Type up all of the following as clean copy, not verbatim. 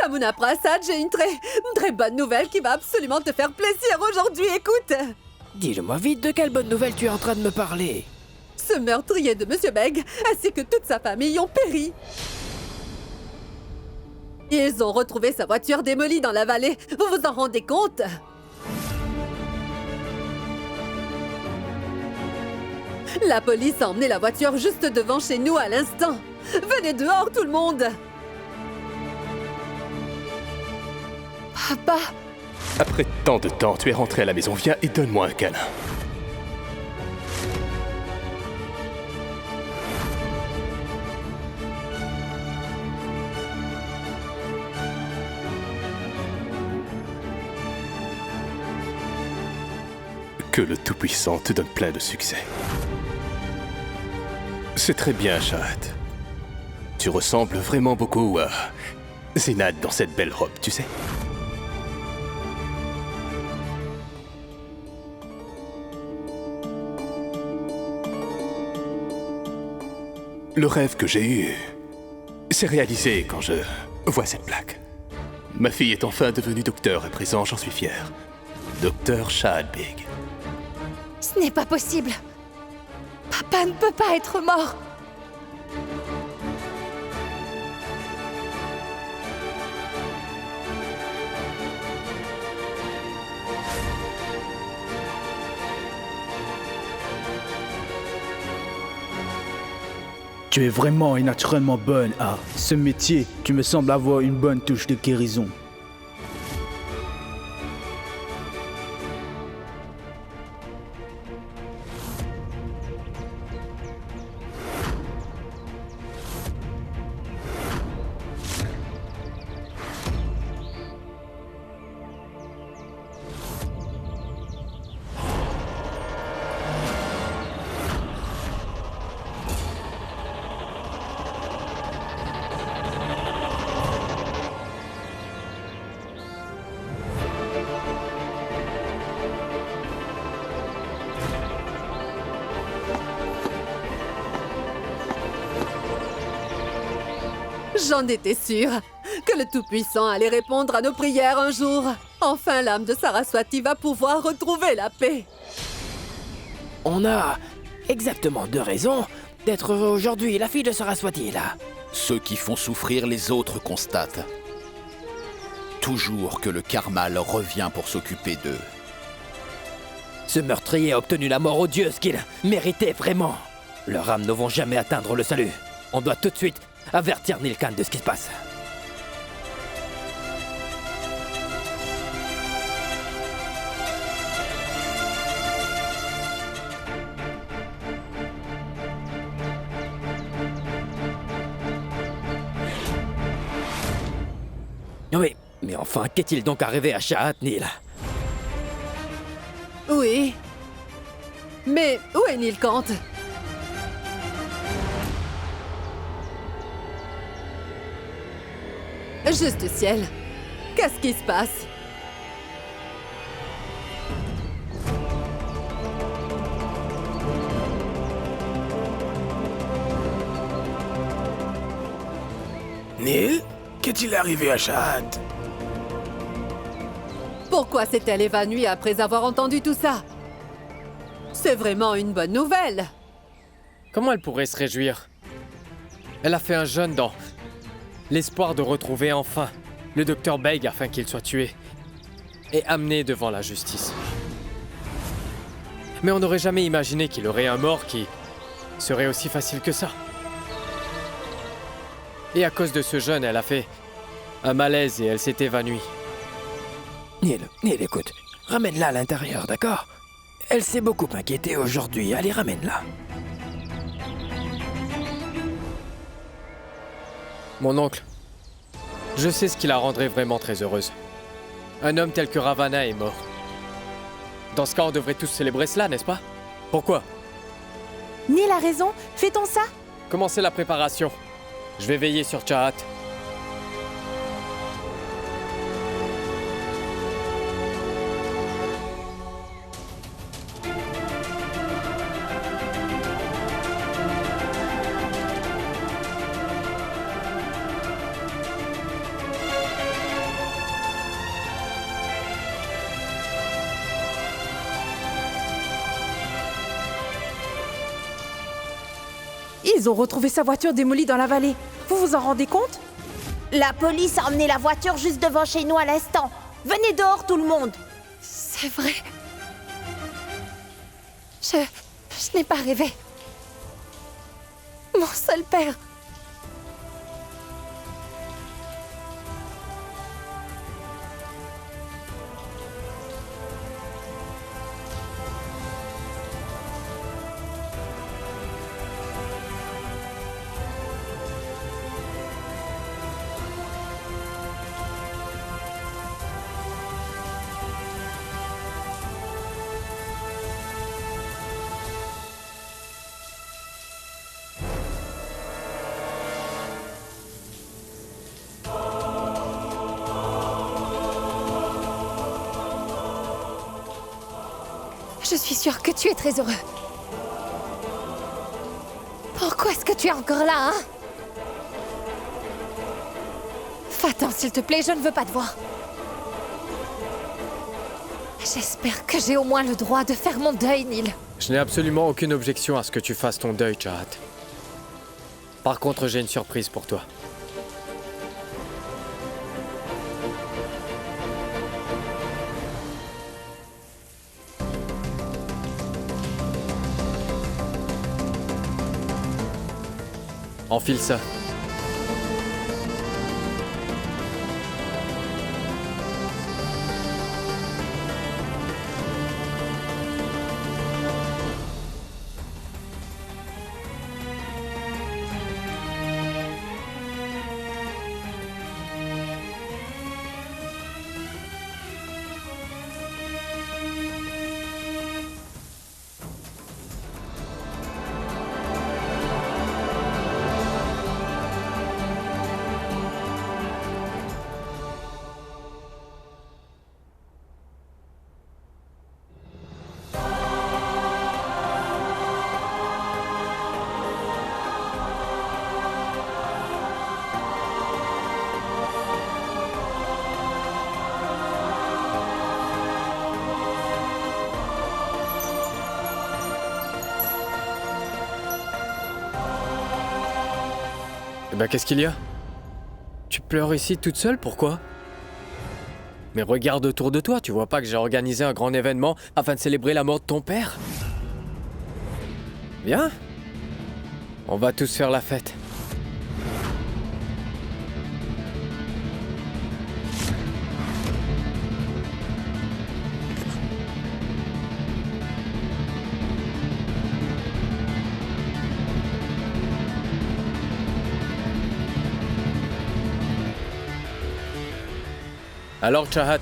Yamuna Prasad, j'ai une très bonne nouvelle qui va absolument te faire plaisir aujourd'hui, écoute. Dis-le-moi vite, de quelle bonne nouvelle tu es en train de me parler? Ce meurtrier de Monsieur Beg, ainsi que toute sa famille, ont péri. Ils ont retrouvé sa voiture démolie dans la vallée. Vous vous en rendez compte? La police a emmené la voiture juste devant chez nous à l'instant. Venez dehors, tout le monde! Papa! Après tant de temps, tu es rentré à la maison. Viens et donne-moi un câlin. Que le Tout-Puissant te donne plein de succès. C'est très bien, Shahad. Tu ressembles vraiment beaucoup à Zénad dans cette belle robe, tu sais. Le rêve que j'ai eu s'est réalisé quand je vois cette plaque. Ma fille est enfin devenue docteur, à présent j'en suis fier. Docteur Shahad Beg. Ce n'est pas possible. Papa ne peut pas être mort. Tu es vraiment et naturellement bonne à ce métier. Tu me sembles avoir une bonne touche de guérison. J'en étais sûre que le Tout-Puissant allait répondre à nos prières un jour. Enfin, l'âme de Saraswati va pouvoir retrouver la paix. On a exactement 2 raisons d'être heureux aujourd'hui. La fille de Saraswati est là. Ceux qui font souffrir les autres constatent toujours que le karma leur revient pour s'occuper d'eux. Ce meurtrier a obtenu la mort odieuse qu'il méritait vraiment. Leurs âmes ne vont jamais atteindre le salut. On doit tout de suite avertir Nilkan de ce qui se passe. Oui, mais enfin, qu'est-il donc arrivé à Shahad, Nil? Oui. Mais où est Nilkant? Juste ciel. Qu'est-ce qui se passe? Nil, qu'est-il arrivé à Shahad? Pourquoi s'est-elle évanouie après avoir entendu tout ça? C'est vraiment une bonne nouvelle. Comment elle pourrait se réjouir? Elle a fait un jeûne dans l'espoir de retrouver enfin le docteur Beg afin qu'il soit tué et amené devant la justice. Mais on n'aurait jamais imaginé qu'il aurait un mort qui serait aussi facile que ça. Et à cause de ce jeûne, elle a fait un malaise et elle s'est évanouie. Nil, écoute, ramène-la à l'intérieur, d'accord? Elle s'est beaucoup inquiétée aujourd'hui, allez, ramène-la. Mon oncle, je sais ce qui la rendrait vraiment très heureuse. Un homme tel que Ravana est mort. Dans ce cas, on devrait tous célébrer cela, n'est-ce pas? Pourquoi? Nil a raison, fait-on ça? Commencez la préparation. Je vais veiller sur Chahat. Ils ont retrouvé sa voiture démolie dans la vallée. Vous vous en rendez compte? La police a emmené la voiture juste devant chez nous à l'instant. Venez dehors, tout le monde. C'est vrai. Je n'ai pas rêvé. Mon seul père. Je suis sûre que tu es très heureux. Pourquoi est-ce que tu es encore là, hein? Va-t'en, s'il te plaît, je ne veux pas te voir. J'espère que j'ai au moins le droit de faire mon deuil, Neil. Je n'ai absolument aucune objection à ce que tu fasses ton deuil, Chahat. Par contre, j'ai une surprise pour toi. Enfile ça. Eh ben, qu'est-ce qu'il y a? Tu pleures ici toute seule, pourquoi? Mais regarde autour de toi, tu vois pas que j'ai organisé un grand événement afin de célébrer la mort de ton père? Viens, on va tous faire la fête. Alors, Chahat,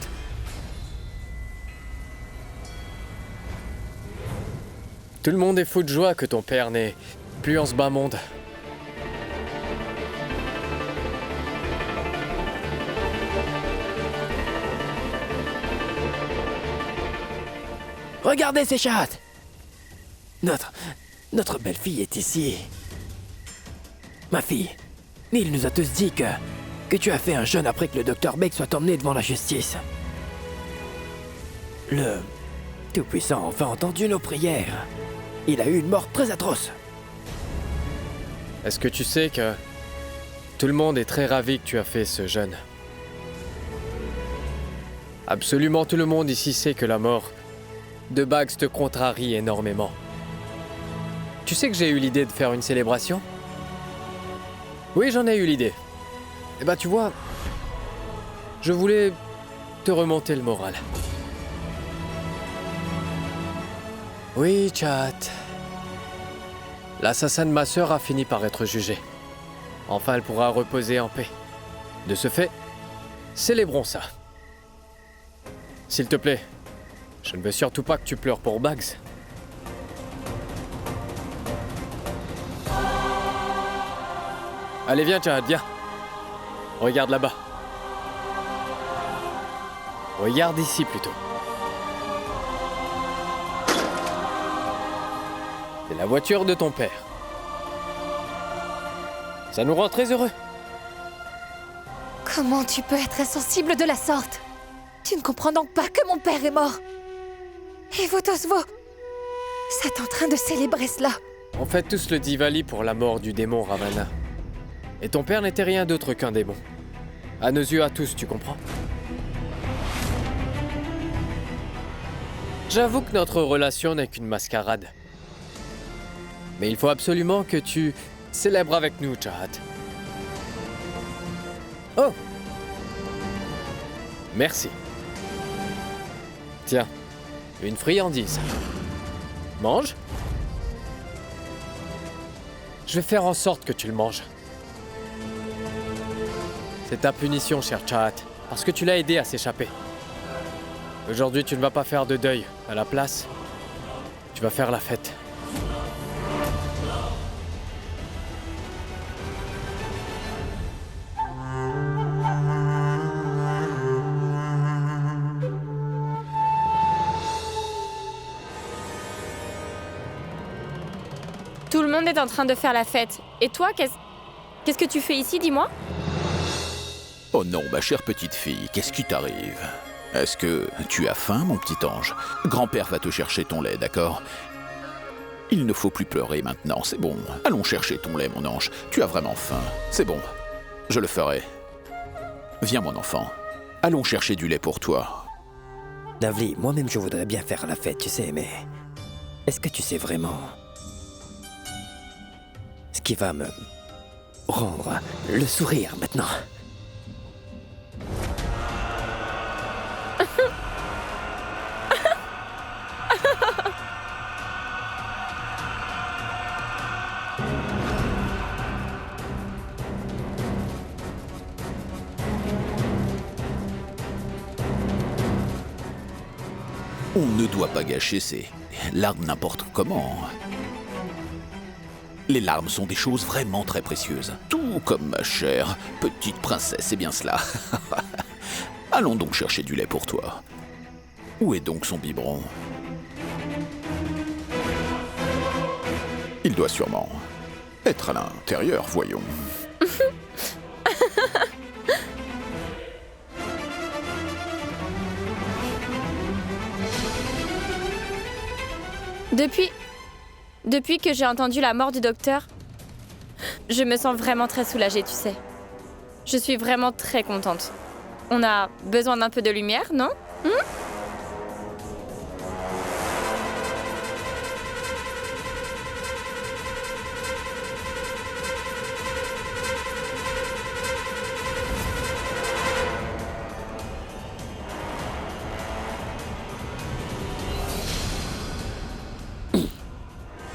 tout le monde est fou de joie que ton père n'est plus en ce bas monde. Regardez ces chats! Notre belle-fille est ici. Ma fille, Neil nous a tous dit que tu as fait un jeûne après que le Dr. Beg soit emmené devant la justice. Le Tout-Puissant a enfin entendu nos prières. Il a eu une mort très atroce. Est-ce que tu sais que tout le monde est très ravi que tu as fait ce jeûne? Absolument tout le monde ici sait que la mort de Bags te contrarie énormément. Tu sais que j'ai eu l'idée de faire une célébration? Oui, j'en ai eu l'idée. Eh ben, tu vois, je voulais te remonter le moral. Oui, Chat. L'assassin de ma sœur a fini par être jugé. Enfin, elle pourra reposer en paix. De ce fait, célébrons ça. S'il te plaît, je ne veux surtout pas que tu pleures pour Bags. Allez, viens, Chat, viens. Regarde là-bas. Regarde ici plutôt. C'est la voiture de ton père. Ça nous rend très heureux. Comment tu peux être insensible de la sorte? Tu ne comprends donc pas que mon père est mort. Et vous tous, vous êtes en train de célébrer cela. On fête tous le Diwali pour la mort du démon Ravana. Et ton père n'était rien d'autre qu'un démon. À nos yeux à tous, tu comprends? J'avoue que notre relation n'est qu'une mascarade. Mais il faut absolument que tu célèbres avec nous, Chahat. Oh! Merci. Tiens, une friandise. Mange. Je vais faire en sorte que tu le manges. C'est ta punition, cher Chahat, parce que tu l'as aidé à s'échapper. Aujourd'hui, tu ne vas pas faire de deuil. À la place, tu vas faire la fête. Tout le monde est en train de faire la fête. Et toi, qu'est-ce que tu fais ici, dis-moi? Oh non, ma chère petite fille, qu'est-ce qui t'arrive? Est-ce que tu as faim, mon petit ange? Grand-père va te chercher ton lait, d'accord? Il ne faut plus pleurer maintenant, c'est bon. Allons chercher ton lait, mon ange. Tu as vraiment faim. C'est bon, je le ferai. Viens, mon enfant. Allons chercher du lait pour toi. Navli, moi-même je voudrais bien faire la fête, tu sais, mais... Est-ce que tu sais vraiment... ce qui va me... rendre le sourire maintenant? On ne doit pas gâcher ces larmes n'importe comment. Les larmes sont des choses vraiment très précieuses. Tout comme ma chère petite princesse, c'est bien cela. Allons donc chercher du lait pour toi. Où est donc son biberon? Il doit sûrement être à l'intérieur, voyons. Depuis que j'ai entendu la mort du docteur, je me sens vraiment très soulagée, tu sais. Je suis vraiment très contente. On a besoin d'un peu de lumière, non?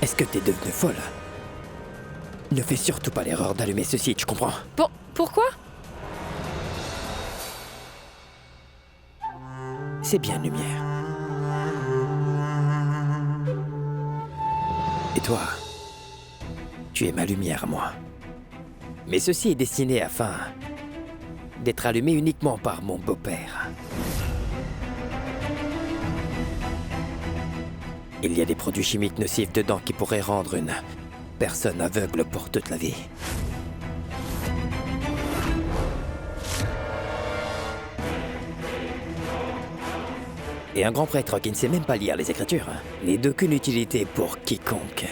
Est-ce que t'es devenue folle? Ne fais surtout pas l'erreur d'allumer ceci, tu comprends? Pourquoi? C'est bien lumière. Et toi, tu es ma lumière à moi. Mais ceci est destiné afin d'être allumé uniquement par mon beau-père. Il y a des produits chimiques nocifs dedans qui pourraient rendre une personne aveugle pour toute la vie. Et un grand prêtre qui ne sait même pas lire les Écritures n'est d'aucune utilité pour quiconque.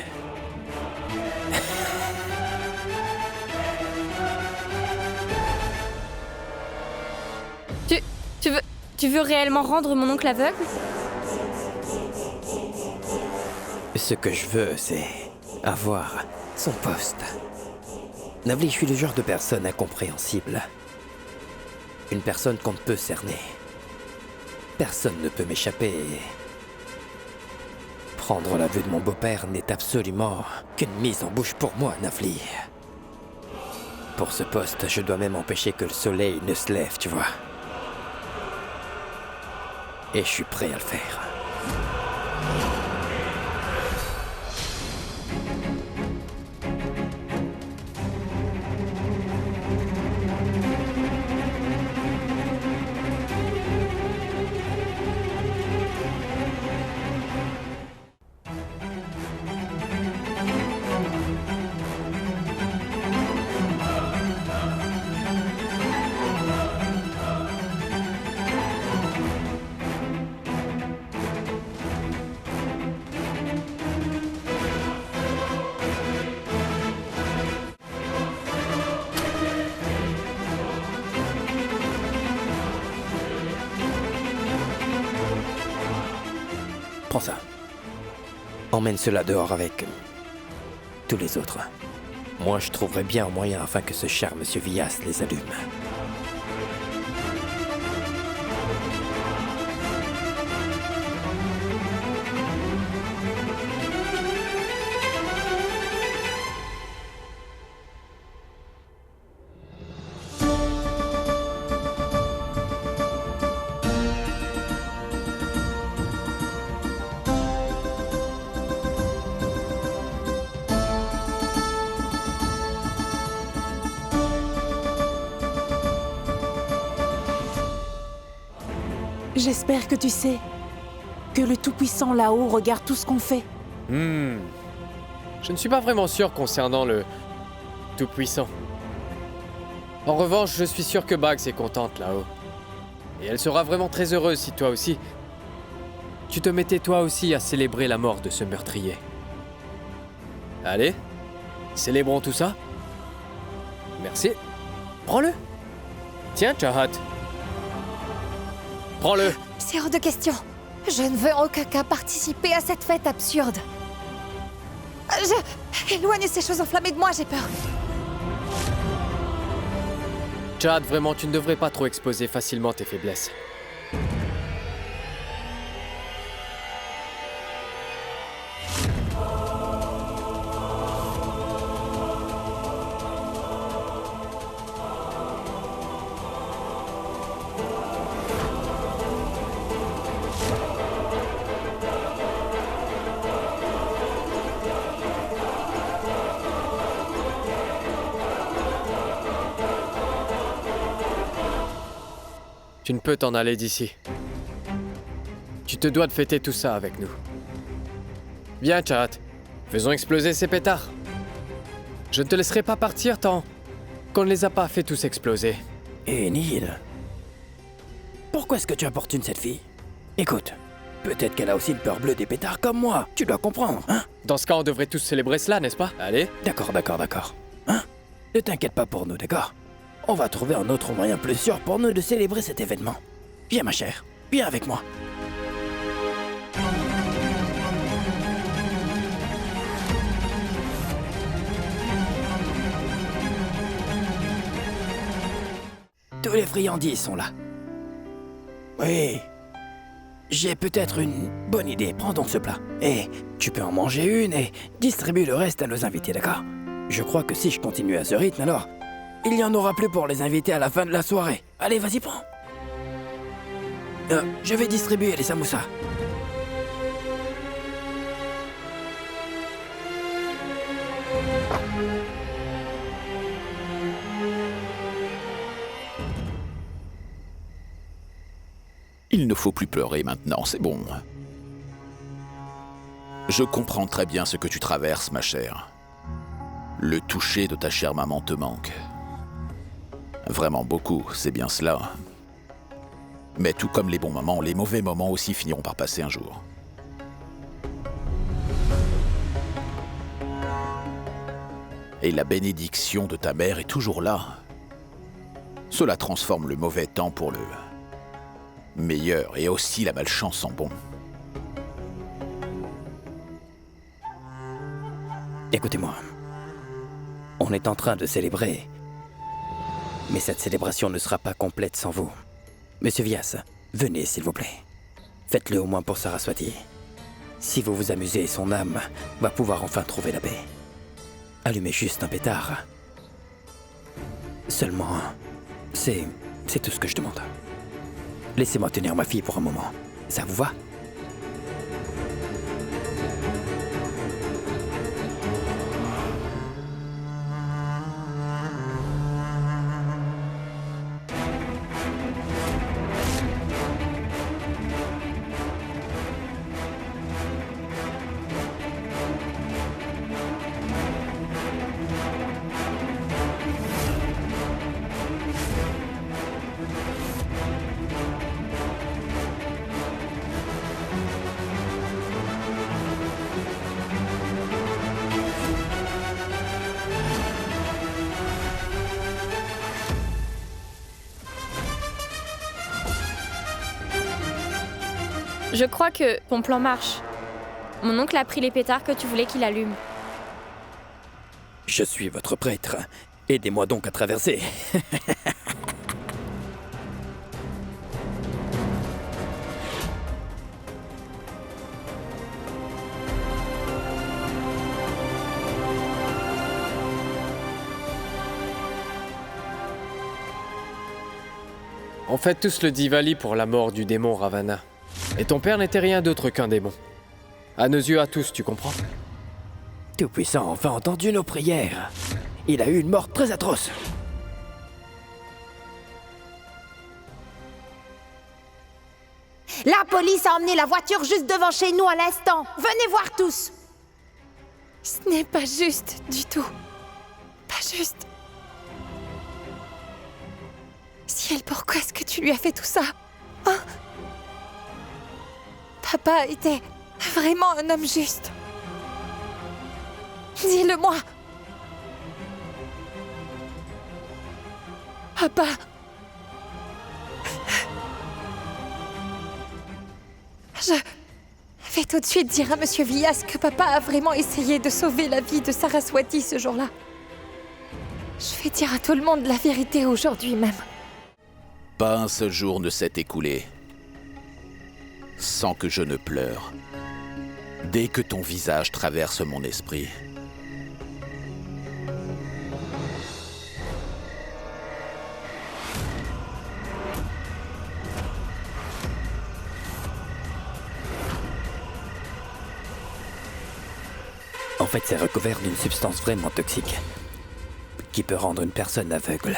Tu veux réellement rendre mon oncle aveugle? Ce que je veux, c'est avoir son poste. Navli, je suis le genre de personne incompréhensible. Une personne qu'on ne peut cerner. Personne ne peut m'échapper et... prendre la vue de mon beau-père n'est absolument qu'une mise en bouche pour moi, Navli. Pour ce poste, je dois même empêcher que le soleil ne se lève, tu vois. Et je suis prêt à le faire. Prends ça. Emmène cela dehors avec tous les autres. Moi, je trouverai bien un moyen afin que ce cher Monsieur Villas les allume. J'espère que tu sais que le Tout-Puissant là-haut regarde tout ce qu'on fait. Je ne suis pas vraiment sûr concernant le Tout-Puissant. En revanche, je suis sûr que Bugs est contente là-haut. Et elle sera vraiment très heureuse si toi aussi, tu te mettais toi aussi à célébrer la mort de ce meurtrier. Allez, célébrons tout ça. Merci. Prends-le. Tiens, Chahat. Prends-le. C'est hors de question. Je ne veux en aucun cas participer à cette fête absurde. Éloigne ces choses enflammées de moi, j'ai peur. Chad, vraiment, tu ne devrais pas trop exposer facilement tes faiblesses. Tu ne peux t'en aller d'ici. Tu te dois de fêter tout ça avec nous. Viens, Chahat. Faisons exploser ces pétards. Je ne te laisserai pas partir tant qu'on ne les a pas fait tous exploser. Hé, Neil. Pourquoi est-ce que tu importunes cette fille? Écoute, peut-être qu'elle a aussi une peur bleue des pétards comme moi. Tu dois comprendre, hein? Dans ce cas, on devrait tous célébrer cela, n'est-ce pas? Allez. D'accord. Hein? Ne t'inquiète pas pour nous, d'accord? On va trouver un autre moyen plus sûr pour nous de célébrer cet événement. Viens, ma chère. Viens avec moi. Tous les friandises sont là. Oui. J'ai peut-être une bonne idée. Prends donc ce plat. Et tu peux en manger une et distribue le reste à nos invités, d'accord? Je crois que si je continue à ce rythme, alors il n'y en aura plus pour les invités à la fin de la soirée. Allez, vas-y, prends. Je vais distribuer les samoussas. Il ne faut plus pleurer maintenant, c'est bon. Je comprends très bien ce que tu traverses, ma chère. Le toucher de ta chère maman te manque. Vraiment beaucoup, c'est bien cela. Mais tout comme les bons moments, les mauvais moments aussi finiront par passer un jour. Et la bénédiction de ta mère est toujours là. Cela transforme le mauvais temps pour le meilleur et aussi la malchance en bon. Écoutez-moi. On est en train de célébrer. Mais cette célébration ne sera pas complète sans vous. Monsieur Villas, venez s'il vous plaît. Faites-le au moins pour Saraswati. Si vous vous amusez, son âme va pouvoir enfin trouver la paix. Allumez juste un pétard. Seulement un. C'est tout ce que je demande. Laissez-moi tenir ma fille pour un moment. Ça vous va ? Je crois que ton plan marche. Mon oncle a pris les pétards que tu voulais qu'il allume. Je suis votre prêtre. Aidez-moi donc à traverser. On fête tous le Diwali pour la mort du démon Ravana. Et ton père n'était rien d'autre qu'un démon. À nos yeux à tous, tu comprends? Tout-Puissant a enfin entendu nos prières. Il a eu une mort très atroce. La police a emmené la voiture juste devant chez nous à l'instant. Venez voir tous. Ce n'est pas juste du tout. Pas juste. Ciel, pourquoi est-ce que tu lui as fait tout ça? Hein? Papa était vraiment un homme juste. Dis-le-moi. Papa. Je vais tout de suite dire à Monsieur Villas que papa a vraiment essayé de sauver la vie de Saraswati ce jour-là. Je vais dire à tout le monde la vérité aujourd'hui même. Pas un seul jour ne s'est écoulé sans que je ne pleure. Dès que ton visage traverse mon esprit. En fait, c'est recouvert d'une substance vraiment toxique qui peut rendre une personne aveugle.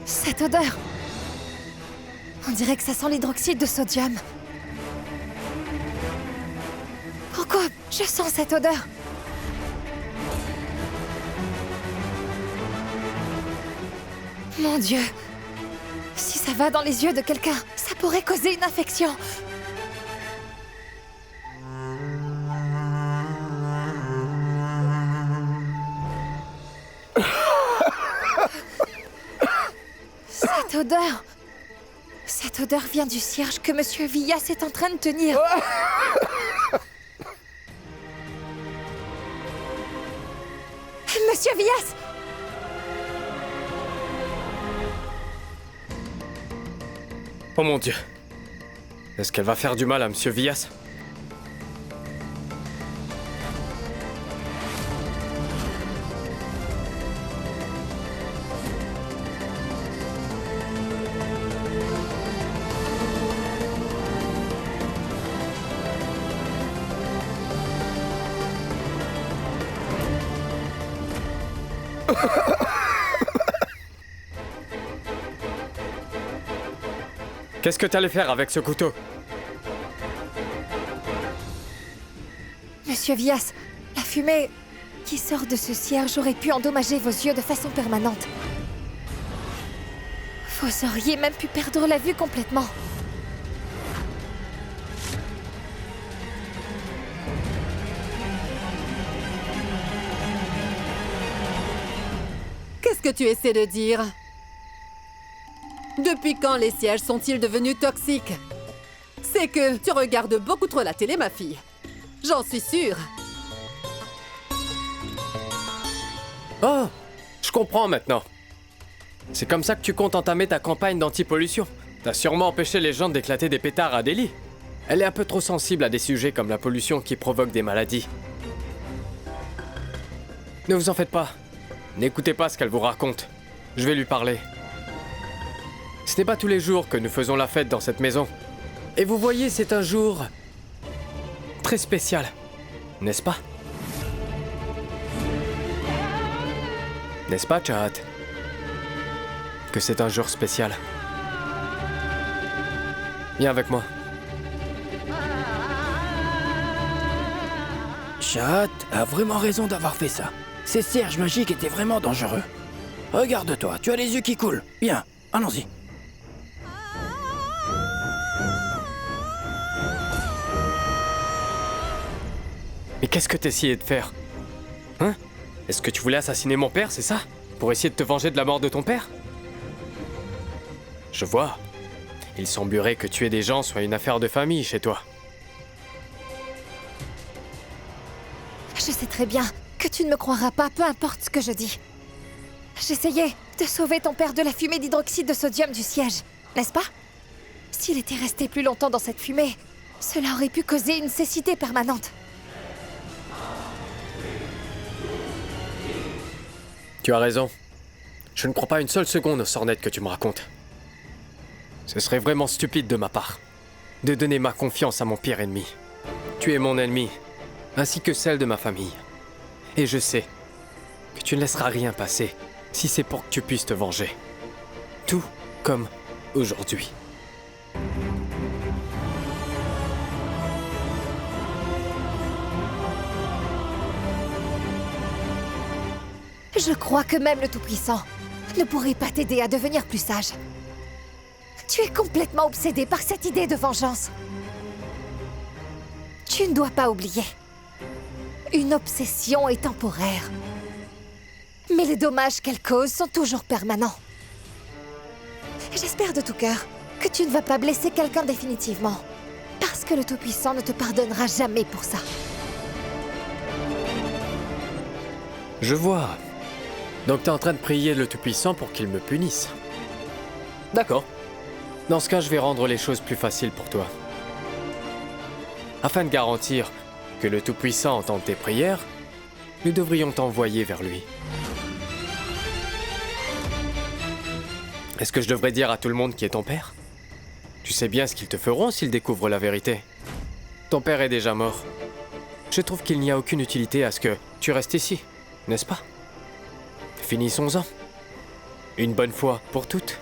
Cette odeur. On dirait que ça sent l'hydroxyde de sodium. Pourquoi je sens cette odeur? Mon Dieu. Si ça va dans les yeux de quelqu'un, ça pourrait causer une infection. Cette odeur vient du cierge que Monsieur Villas est en train de tenir. Monsieur Villas! Oh mon Dieu. Est-ce qu'elle va faire du mal à Monsieur Villas? Qu'est-ce que t'allais faire avec ce couteau? Monsieur Villas, la fumée qui sort de ce cierge aurait pu endommager vos yeux de façon permanente. Vous auriez même pu perdre la vue complètement. Qu'est-ce que tu essaies de dire? Depuis quand les sièges sont-ils devenus toxiques? C'est que tu regardes beaucoup trop la télé, ma fille. J'en suis sûre. Oh, je comprends maintenant. C'est comme ça que tu comptes entamer ta campagne d'anti-pollution. T'as sûrement empêché les gens d'éclater des pétards à Delhi. Elle est un peu trop sensible à des sujets comme la pollution qui provoque des maladies. Ne vous en faites pas. N'écoutez pas ce qu'elle vous raconte. Je vais lui parler. Ce n'est pas tous les jours que nous faisons la fête dans cette maison. Et vous voyez, c'est un jour très spécial, n'est-ce pas? N'est-ce pas, Chahat? Que c'est un jour spécial. Viens avec moi. Chahat a vraiment raison d'avoir fait ça. Ces cierges magiques étaient vraiment dangereux. Regarde-toi, tu as les yeux qui coulent. Bien, allons-y. Mais qu'est-ce que t'essayais de faire? Hein? Est-ce que tu voulais assassiner mon père, c'est ça? Pour essayer de te venger de la mort de ton père? Je vois. Il semblerait que tuer des gens soit une affaire de famille chez toi. Je sais très bien que tu ne me croiras pas, peu importe ce que je dis. J'essayais de sauver ton père de la fumée d'hydroxyde de sodium du siège, n'est-ce pas? S'il était resté plus longtemps dans cette fumée, cela aurait pu causer une cécité permanente. Tu as raison. Je ne crois pas une seule seconde aux sornettes que tu me racontes. Ce serait vraiment stupide de ma part de donner ma confiance à mon pire ennemi. Tu es mon ennemi, ainsi que celle de ma famille. Et je sais que tu ne laisseras rien passer si c'est pour que tu puisses te venger. Tout comme aujourd'hui. Je crois que même le Tout-Puissant ne pourrait pas t'aider à devenir plus sage. Tu es complètement obsédé par cette idée de vengeance. Tu ne dois pas oublier. Une obsession est temporaire. Mais les dommages qu'elle cause sont toujours permanents. J'espère de tout cœur que tu ne vas pas blesser quelqu'un définitivement. Parce que le Tout-Puissant ne te pardonnera jamais pour ça. Je vois. Donc t'es en train de prier le Tout-Puissant pour qu'il me punisse. D'accord. Dans ce cas, je vais rendre les choses plus faciles pour toi. Afin de garantir que le Tout-Puissant entende tes prières, nous devrions t'envoyer vers lui. Est-ce que je devrais dire à tout le monde qui est ton père? Tu sais bien ce qu'ils te feront s'ils découvrent la vérité. Ton père est déjà mort. Je trouve qu'il n'y a aucune utilité à ce que tu restes ici, n'est-ce pas? Finissons-en. Une bonne fois pour toutes.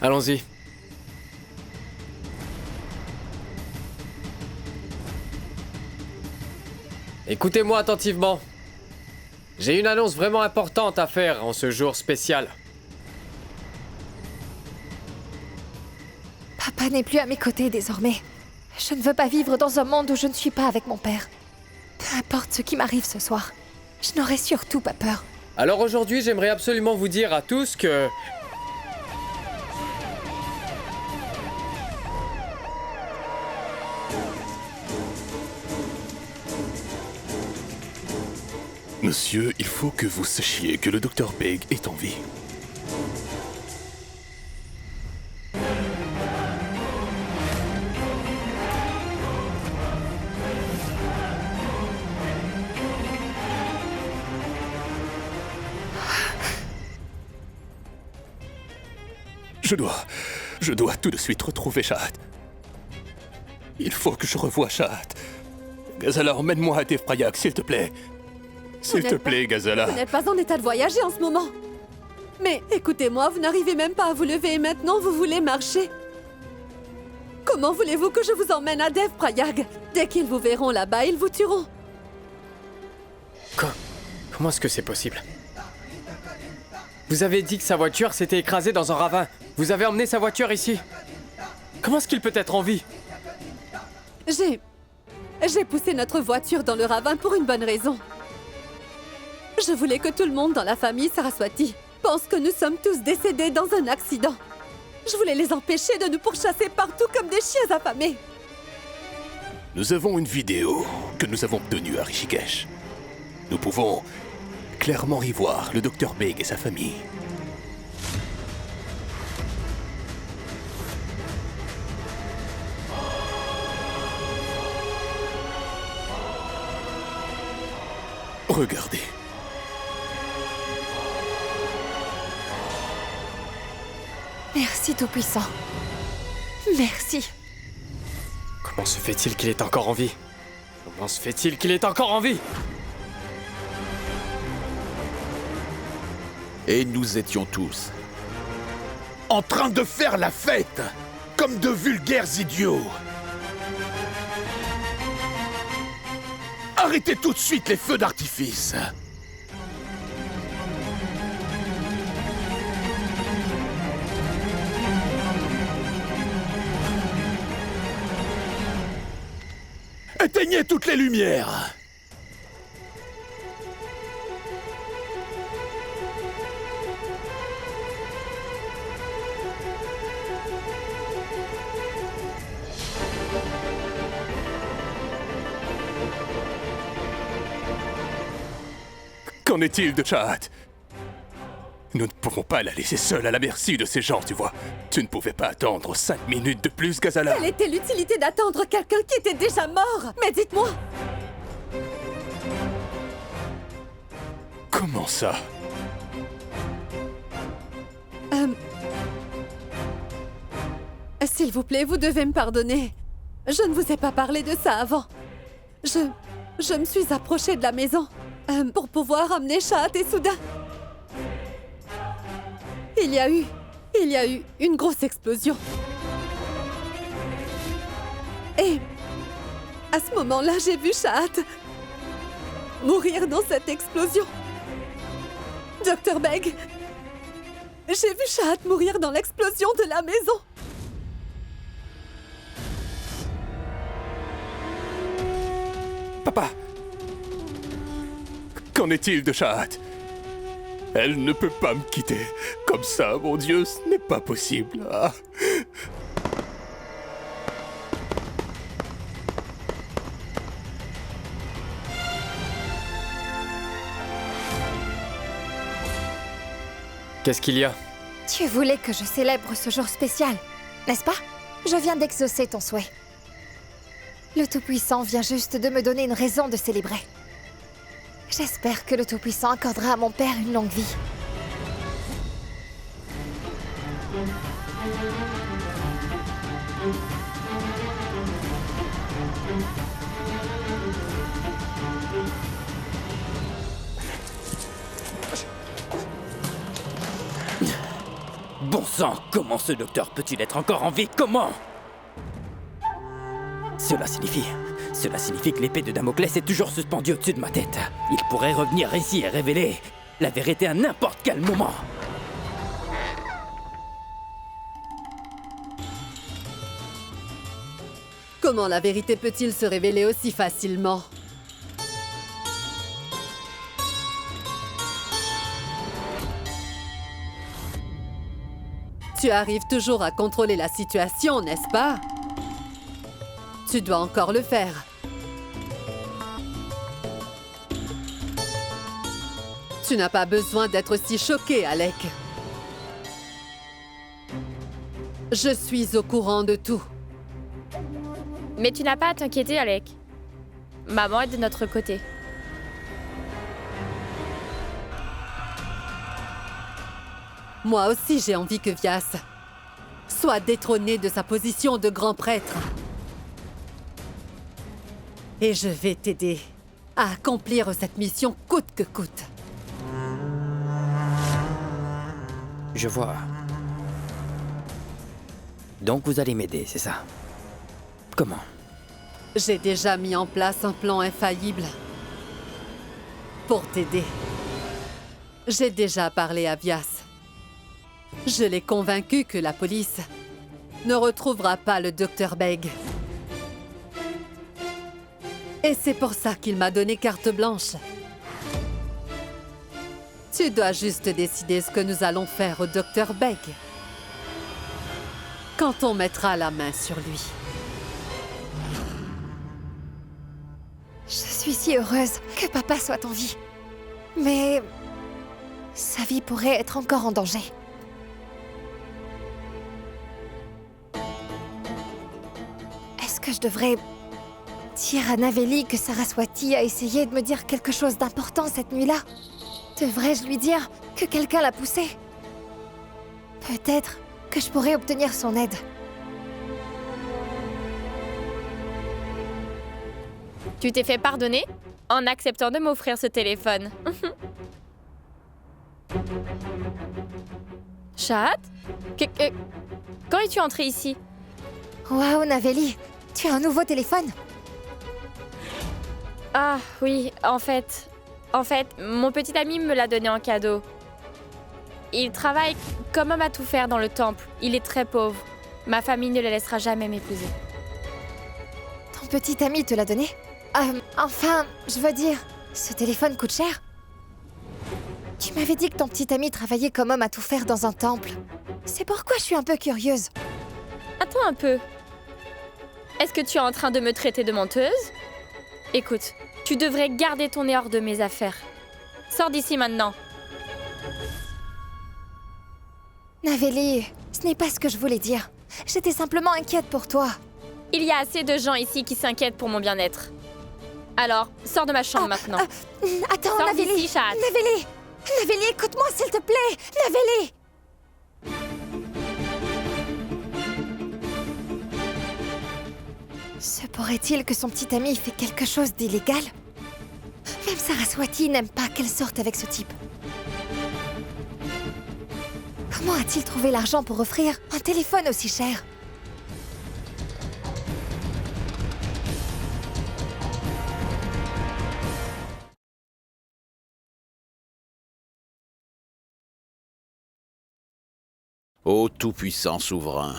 Allons-y. Écoutez-moi attentivement. J'ai une annonce vraiment importante à faire en ce jour spécial. Papa n'est plus à mes côtés désormais. Je ne veux pas vivre dans un monde où je ne suis pas avec mon père. Peu importe ce qui m'arrive ce soir, je n'aurai surtout pas peur. Alors aujourd'hui, j'aimerais absolument vous dire à tous que... Monsieur, il faut que vous sachiez que le Dr Beg est en vie. Je dois tout de suite retrouver Shahad. Il faut que je revoie Shahad. Ghazala, emmène-moi à Dev Prayak, s'il te plaît. S'il te plaît, Ghazala. Vous n'êtes pas en état de voyager en ce moment. Mais écoutez-moi, vous n'arrivez même pas à vous lever et maintenant vous voulez marcher. Comment voulez-vous que je vous emmène à Dev Prayag? Dès qu'ils vous verront là-bas, ils vous tueront. Comment est-ce que c'est possible? Vous avez dit que sa voiture s'était écrasée dans un ravin. Vous avez emmené sa voiture ici. Comment est-ce qu'il peut être en vie? J'ai poussé notre voiture dans le ravin pour une bonne raison. Je voulais que tout le monde dans la famille Saraswati pense que nous sommes tous décédés dans un accident. Je voulais les empêcher de nous pourchasser partout comme des chiens affamés. Nous avons une vidéo que nous avons obtenue à Rishikesh. Nous pouvons clairement y voir le Dr Beg et sa famille. Regardez. Merci, Tout-Puissant. Merci. Comment se fait-il qu'il est encore en vie? Comment se fait-il qu'il est encore en vie? Et nous étions tous en train de faire la fête, comme de vulgaires idiots. Arrêtez tout de suite les feux d'artifice. Éteignez toutes les lumières. Qu'en est-il de Shahad? Nous ne pouvons pas la laisser seule à la merci de ces gens, tu vois. Tu ne pouvais pas attendre 5 minutes de plus, Ghazala. Quelle était l'utilité d'attendre quelqu'un qui était déjà mort? Mais dites-moi! Comment ça? S'il vous plaît, vous devez me pardonner. Je ne vous ai pas parlé de ça avant. Je me suis approchée de la maison pour pouvoir amener Shahad et Souda. Il y a eu une grosse explosion. Et à ce moment-là, j'ai vu Shahad mourir dans cette explosion. Dr. Beg, j'ai vu Shahad mourir dans l'explosion de la maison. Papa! Qu'en est-il de Shahad? Elle ne peut pas me quitter. Comme ça, mon Dieu, ce n'est pas possible. Ah. Qu'est-ce qu'il y a? Tu voulais que je célèbre ce jour spécial, n'est-ce pas? Je viens d'exaucer ton souhait. Le Tout-Puissant vient juste de me donner une raison de célébrer. J'espère que le Tout-Puissant accordera à mon père une longue vie. Bon sang, comment ce docteur peut-il être encore en vie? Comment? Cela signifie que l'épée de Damoclès est toujours suspendue au-dessus de ma tête. Il pourrait revenir ici et révéler la vérité à n'importe quel moment. Comment la vérité peut-il se révéler aussi facilement? Tu arrives toujours à contrôler la situation, n'est-ce pas? Tu dois encore le faire. Tu n'as pas besoin d'être si choqué, Alec. Je suis au courant de tout. Mais tu n'as pas à t'inquiéter, Alec. Maman est de notre côté. Moi aussi, j'ai envie que Vyas soit détrôné de sa position de grand prêtre. Et je vais t'aider à accomplir cette mission coûte que coûte. Je vois. Donc vous allez m'aider, c'est ça? Comment? J'ai déjà mis en place un plan infaillible pour t'aider. J'ai déjà parlé à Vyas. Je l'ai convaincu que la police ne retrouvera pas le Dr. Beg. Et c'est pour ça qu'il m'a donné carte blanche. Tu dois juste décider ce que nous allons faire au Dr. Beg quand on mettra la main sur lui. Je suis si heureuse que papa soit en vie. Mais sa vie pourrait être encore en danger. Est-ce que je devrais dire à Naveli que Saraswati a essayé de me dire quelque chose d'important cette nuit-là? Devrais-je lui dire que quelqu'un l'a poussée? Peut-être que je pourrais obtenir son aide. Tu t'es fait pardonner en acceptant de m'offrir ce téléphone. Shahad? Quand es-tu entré ici? Waouh, Naveli, tu as un nouveau téléphone? Ah oui, en fait, mon petit ami me l'a donné en cadeau. Il travaille comme homme à tout faire dans le temple. Il est très pauvre. Ma famille ne le laissera jamais m'épouser. Ton petit ami te l'a donné? Enfin, je veux dire, ce téléphone coûte cher? Tu m'avais dit que ton petit ami travaillait comme homme à tout faire dans un temple. C'est pourquoi je suis un peu curieuse. Attends un peu. Est-ce que tu es en train de me traiter de menteuse? Écoute, tu devrais garder ton nez hors de mes affaires. Sors d'ici maintenant. Naveli, ce n'est pas ce que je voulais dire. J'étais simplement inquiète pour toi. Il y a assez de gens ici qui s'inquiètent pour mon bien-être. Alors, sors de ma chambre maintenant. Attends, sors Naveli. d'ici, Shahad. Naveli, écoute-moi s'il te plaît. Naveli. Se pourrait-il que son petit ami fait quelque chose d'illégal? Même Saraswati n'aime pas qu'elle sorte avec ce type. Comment a-t-il trouvé l'argent pour offrir un téléphone aussi cher? Ô tout-puissant souverain,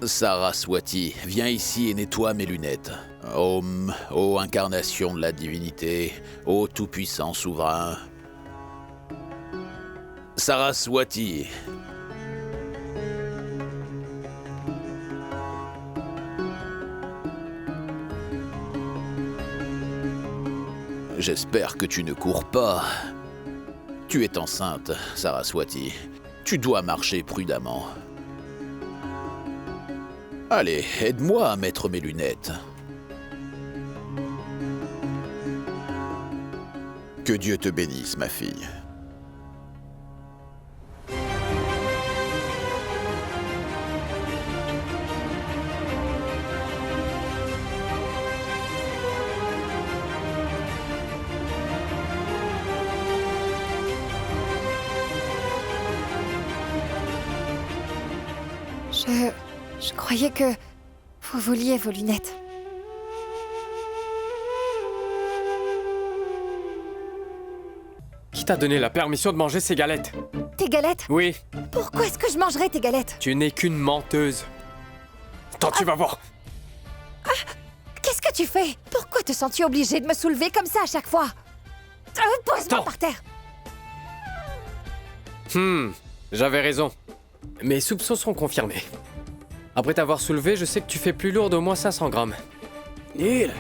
Saraswati, viens ici et nettoie mes lunettes. Om, ô incarnation de la divinité, ô tout-puissant souverain. Saraswati. J'espère que tu ne cours pas. Tu es enceinte, Saraswati. Tu dois marcher prudemment. Allez, aide-moi à mettre mes lunettes. Que Dieu te bénisse, ma fille. Je croyais que vous vouliez vos lunettes. Qui t'a donné la permission de manger ces galettes? Tes galettes? Oui. Pourquoi est-ce que je mangerais tes galettes? Tu n'es qu'une menteuse. Attends, tu vas voir. Qu'est-ce que tu fais? Pourquoi te sens-tu obligé de me soulever comme ça à chaque fois? Pose-moi par terre. J'avais raison. Mes soupçons sont confirmés. Après t'avoir soulevé, je sais que tu fais plus lourd d'au moins 500 grammes. Neil.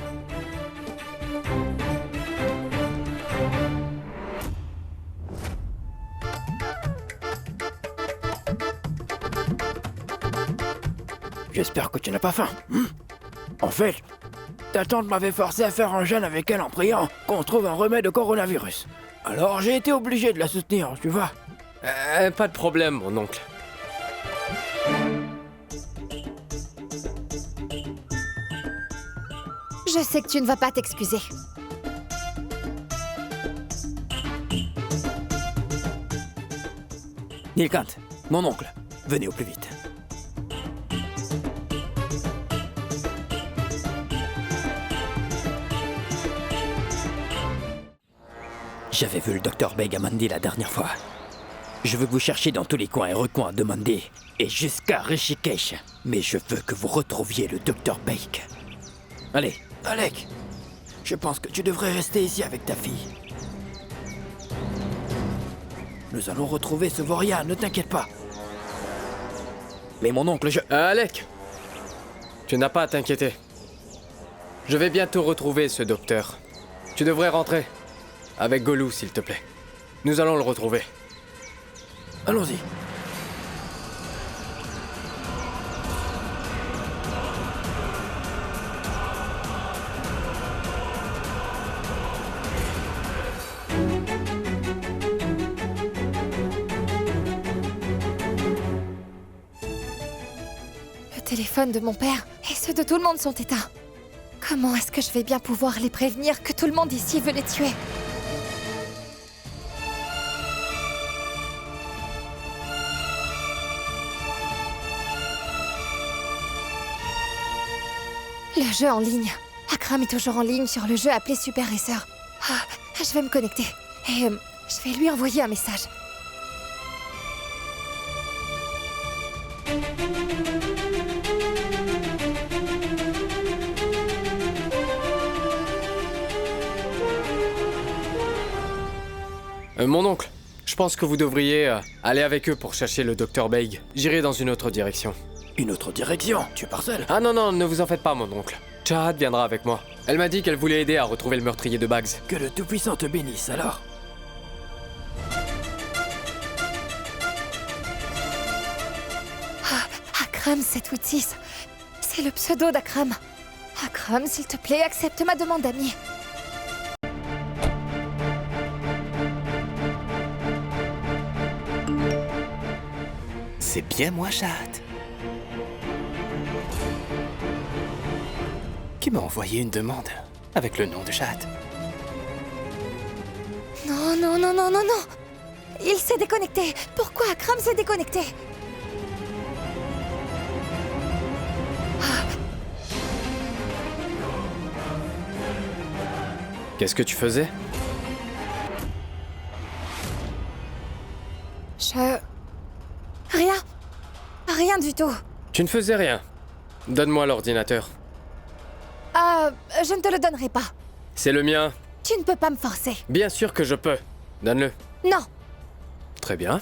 J'espère que tu n'as pas faim. En fait, ta tante m'avait forcé à faire un jeûne avec elle en priant qu'on trouve un remède au coronavirus. Alors j'ai été obligé de la soutenir, tu vois. Pas de problème, mon oncle. Je sais que tu ne vas pas t'excuser. Nilkant, mon oncle, venez au plus vite. J'avais vu le docteur Beg à Mandi la dernière fois. Je veux que vous cherchiez dans tous les coins et recoins de Mandi et jusqu'à Rishikesh. Mais je veux que vous retrouviez le docteur Beg. Allez, Alec, je pense que tu devrais rester ici avec ta fille. Nous allons retrouver ce Voria, ne t'inquiète pas. Mais mon oncle, Alec, tu n'as pas à t'inquiéter. Je vais bientôt retrouver ce docteur. Tu devrais rentrer. Avec Golou, s'il te plaît. Nous allons le retrouver. Allons-y. Le téléphone de mon père et ceux de tout le monde sont éteints. Comment est-ce que je vais bien pouvoir les prévenir que tout le monde ici veut les tuer? Le jeu en ligne. Akram est toujours en ligne sur le jeu appelé Super Racer. Ah, je vais me connecter. Et je vais lui envoyer un message. Mon oncle, je pense que vous devriez aller avec eux pour chercher le Dr. Beig. J'irai dans une autre direction. Une autre direction? Tu pars seul? Ah non, ne vous en faites pas, mon oncle. Chad viendra avec moi. Elle m'a dit qu'elle voulait aider à retrouver le meurtrier de Bags. Que le Tout-Puissant te bénisse, alors. Akram 786. C'est le pseudo d'Akram. Akram, s'il te plaît, accepte ma demande d'ami. C'est bien moi, Chad. Qui m'a envoyé une demande avec le nom de Chad. Non. Il s'est déconnecté. Pourquoi Akram s'est déconnecté? Qu'est-ce que tu faisais? Rien du tout. Tu ne faisais rien. Donne-moi l'ordinateur. Je ne te le donnerai pas. C'est le mien. Tu ne peux pas me forcer. Bien sûr que je peux. Donne-le. Non. Très bien.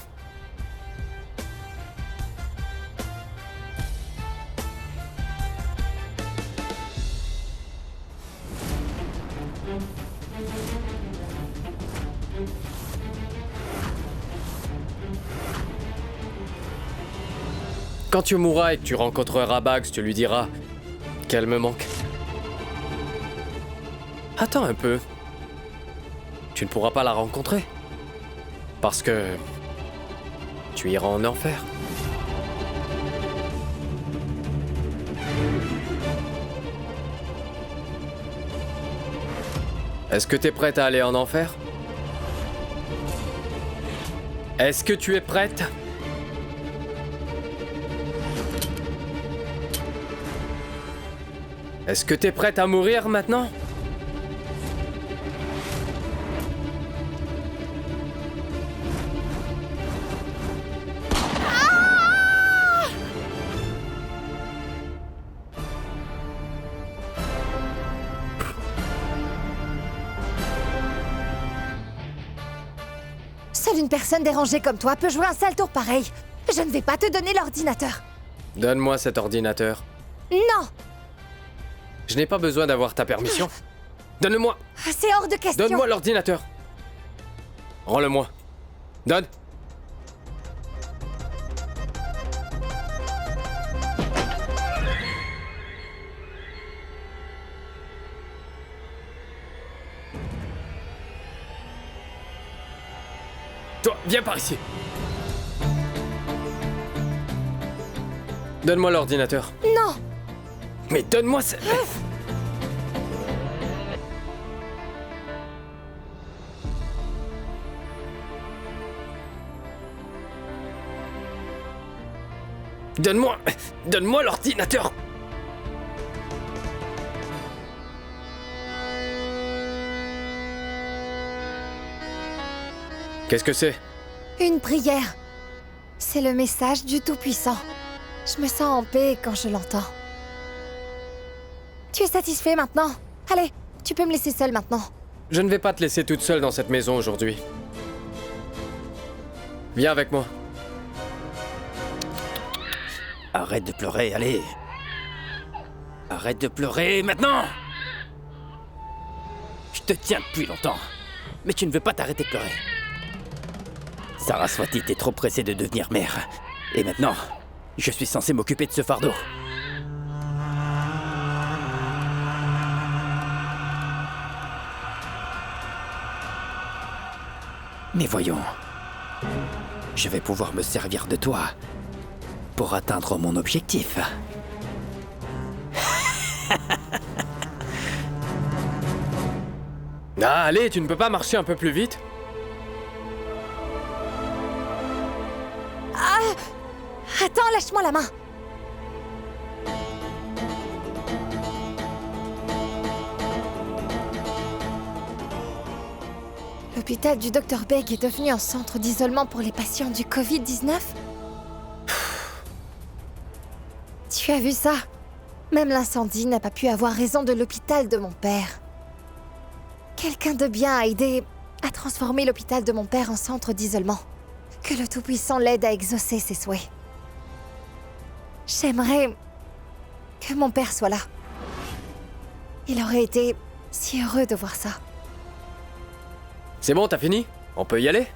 Quand tu mourras et que tu rencontreras Bags, tu lui diras qu'elle me manque. Attends un peu. Tu ne pourras pas la rencontrer. Parce que tu iras en enfer. Est-ce que tu es prête à aller en enfer? Est-ce que tu es prête? Est-ce que t'es prête à mourir maintenant? Seule une personne dérangée comme toi peut jouer un sale tour pareil. Je ne vais pas te donner l'ordinateur. Donne-moi cet ordinateur. Non! Je n'ai pas besoin d'avoir ta permission. Donne-le-moi! C'est hors de question! Donne-moi l'ordinateur! Rends-le-moi. Donne! Toi, viens par ici! Donne-moi l'ordinateur. Non! Mais donne-moi ça. Donne-moi l'ordinateur. Qu'est-ce que c'est? Une prière. C'est le message du Tout-Puissant. Je me sens en paix quand je l'entends. Tu es satisfait maintenant? Allez, tu peux me laisser seule maintenant. Je ne vais pas te laisser toute seule dans cette maison aujourd'hui. Viens avec moi. Arrête de pleurer, allez. Arrête de pleurer, maintenant! Je te tiens depuis longtemps, mais tu ne veux pas t'arrêter de pleurer. Saraswati, t'es trop pressée de devenir mère. Et maintenant, je suis censé m'occuper de ce fardeau. Mais voyons, je vais pouvoir me servir de toi pour atteindre mon objectif. Ah, allez, tu ne peux pas marcher un peu plus vite? Attends, lâche-moi la main. l'hôpital du Dr Beg est devenu un centre d'isolement pour les patients du Covid-19 ? Tu as vu ça ? Même l'incendie n'a pas pu avoir raison de l'hôpital de mon père. Quelqu'un de bien a aidé à transformer l'hôpital de mon père en centre d'isolement. Que le Tout-Puissant l'aide à exaucer ses souhaits. J'aimerais que mon père soit là. Il aurait été si heureux de voir ça. C'est bon, t'as fini? On peut y aller?